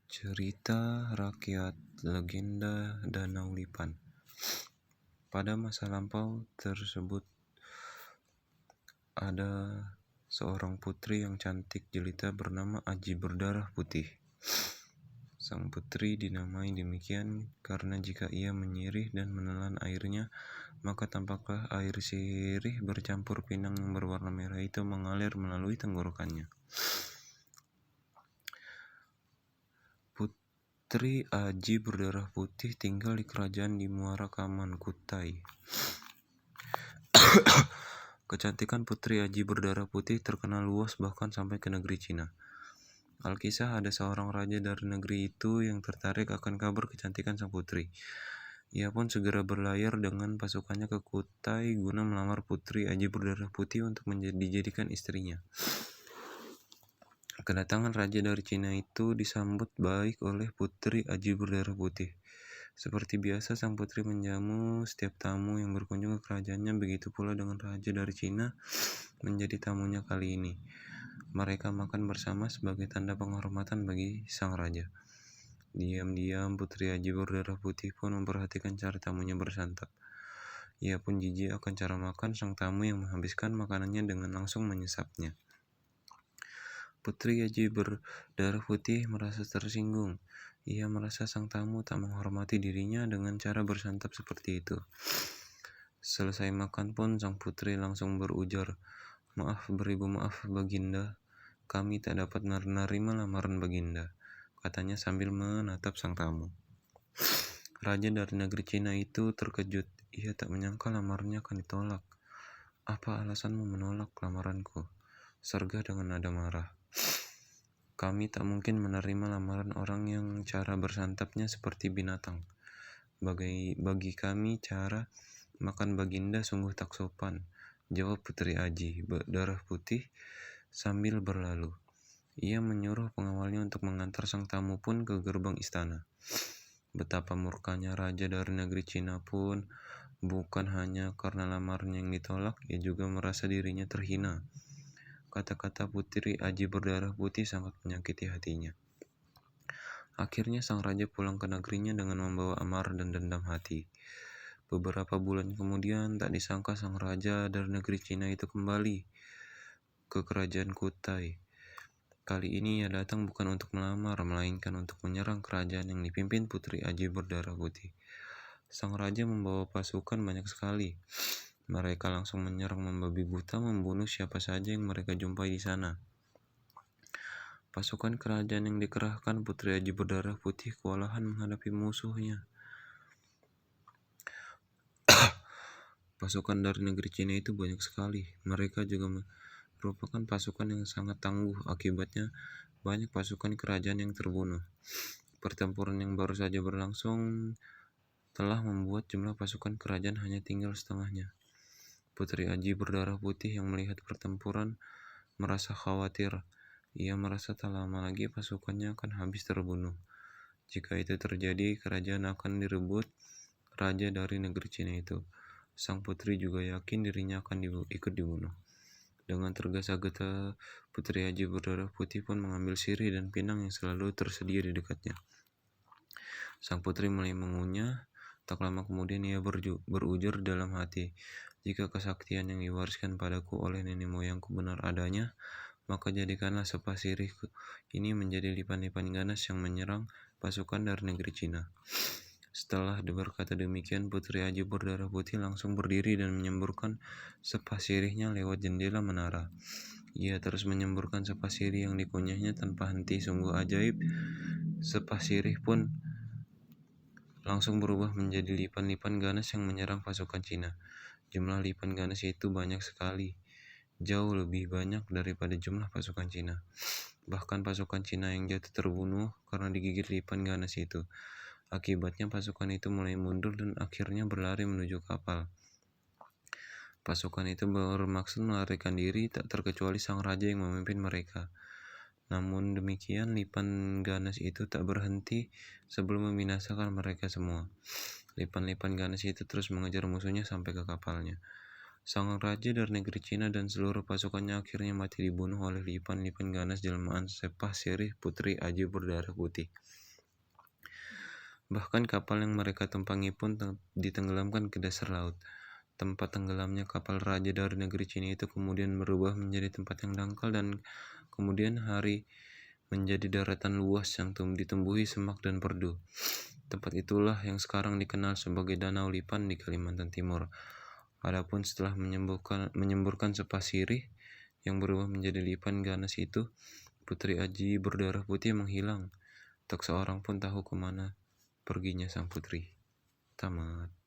Cerita rakyat legenda Danau Lipan. Pada masa lampau tersebut ada seorang putri yang cantik jelita bernama Aji berdarah putih. Sang putri dinamai demikian karena jika ia menyirih dan menelan airnya, maka tampaklah air sirih bercampur pinang yang berwarna merah itu mengalir melalui tenggorokannya. Putri Aji berdarah putih tinggal di kerajaan di Muara Kaman, Kutai. Kecantikan Putri Aji berdarah putih terkenal luas bahkan sampai ke negeri Cina. Alkisah ada seorang raja dari negeri itu yang tertarik akan kabar kecantikan sang putri. Ia pun segera berlayar dengan pasukannya ke Kutai guna melamar Putri Aji berdarah putih untuk dijadikan istrinya. Kedatangan raja dari Cina itu disambut baik oleh Putri Aji berdarah putih. Seperti biasa, sang putri menjamu setiap tamu yang berkunjung ke kerajaannya. Begitu pula dengan raja dari Cina menjadi tamunya kali ini. Mereka makan bersama sebagai tanda penghormatan bagi sang raja. Diam-diam Putri Aji berdarah putih pun memperhatikan cara tamunya bersantap. Ia pun jijik akan cara makan sang tamu yang menghabiskan makanannya dengan langsung menyesapnya. Putri Aji berdarah putih merasa tersinggung. Ia merasa sang tamu tak menghormati dirinya dengan cara bersantap seperti itu. Selesai makan pun sang putri langsung berujar, "Maaf, beribu maaf Baginda, kami tak dapat menerima lamaran Baginda," katanya sambil menatap sang tamu. Raja dari negeri Cina itu terkejut. Ia tak menyangka lamarannya akan ditolak. "Apa alasanmu menolak lamaranku?" sergah dengan nada marah. "Kami tak mungkin menerima lamaran orang yang cara bersantapnya seperti binatang. Bagi kami cara makan Baginda sungguh tak sopan," jawab Putri Aji berdarah putih sambil berlalu. Ia menyuruh pengawalnya untuk mengantar sang tamu pun ke gerbang istana. Betapa murkanya raja dari negeri Cina pun bukan hanya karena lamaran yang ditolak, ia juga merasa dirinya terhina. Kata-kata Putri Aji berdarah putih sangat menyakiti hatinya. Akhirnya sang raja pulang ke negerinya dengan membawa amarah dan dendam hati. Beberapa bulan kemudian, tak disangka sang raja dari negeri Cina itu kembali ke kerajaan Kutai. Kali ini ia datang bukan untuk melamar, melainkan untuk menyerang kerajaan yang dipimpin Putri Aji berdarah putih. Sang raja membawa pasukan banyak sekali. Mereka langsung menyerang membabi buta, membunuh siapa saja yang mereka jumpai di sana. Pasukan kerajaan yang dikerahkan Putri Aji berdarah putih kewalahan menghadapi musuhnya. Pasukan dari negeri Cina itu banyak sekali. Mereka juga merupakan pasukan yang sangat tangguh. Akibatnya banyak pasukan kerajaan yang terbunuh. Pertempuran yang baru saja berlangsung telah membuat jumlah pasukan kerajaan hanya tinggal setengahnya. Putri Aji berdarah putih yang melihat pertempuran merasa khawatir. Ia merasa tak lama lagi pasukannya akan habis terbunuh. Jika itu terjadi, kerajaan akan direbut raja dari negeri Cina itu. Sang putri juga yakin dirinya akan ikut dibunuh. Dengan tergesa-gesa, Putri Aji berdarah putih pun mengambil sirih dan pinang yang selalu tersedia di dekatnya. Sang putri mulai mengunyah. Tak lama kemudian ia berujar dalam hati, "Jika kesaktian yang diwariskan padaku oleh nenek moyangku benar adanya, maka jadikanlah sepas sirih ini menjadi lipan-lipan ganas yang menyerang pasukan dari negeri Cina." Setelah berkata demikian, Putri Aji berdarah putih langsung berdiri dan menyemburkan sepas sirihnya lewat jendela menara. Ia terus menyemburkan sepas sirih yang dikunyahnya tanpa henti. Sungguh ajaib, sepas sirih pun langsung berubah menjadi lipan-lipan ganas yang menyerang pasukan Cina. Jumlah lipan ganas itu banyak sekali, jauh lebih banyak daripada jumlah pasukan Cina. Bahkan pasukan Cina yang jatuh terbunuh karena digigit lipan ganas itu. Akibatnya pasukan itu mulai mundur dan akhirnya berlari menuju kapal. Pasukan itu bermaksud melarikan diri, tak terkecuali sang raja yang memimpin mereka. Namun demikian, lipan ganas itu tak berhenti sebelum membinasakan mereka semua. Lipan-lipan ganas itu terus mengejar musuhnya sampai ke kapalnya. Sang raja dari negeri Cina dan seluruh pasukannya akhirnya mati dibunuh oleh Lipan ganas jelmaan Sepah Sirih putri Aji berdarah putih. Bahkan kapal yang mereka tumpangi pun ditenggelamkan ke dasar laut. Tempat tenggelamnya kapal raja dari negeri Cina itu kemudian berubah menjadi tempat yang dangkal dan kemudian hari menjadi daratan luas yang ditumbuhi semak dan perdu. Tempat itulah yang sekarang dikenal sebagai Danau Lipan di Kalimantan Timur. Adapun setelah menyemburkan Sepah Sirih yang berubah menjadi Lipan ganas itu, Putri Aji berdarah putih menghilang. Tak seorang pun tahu kemana perginya sang putri. Tamat.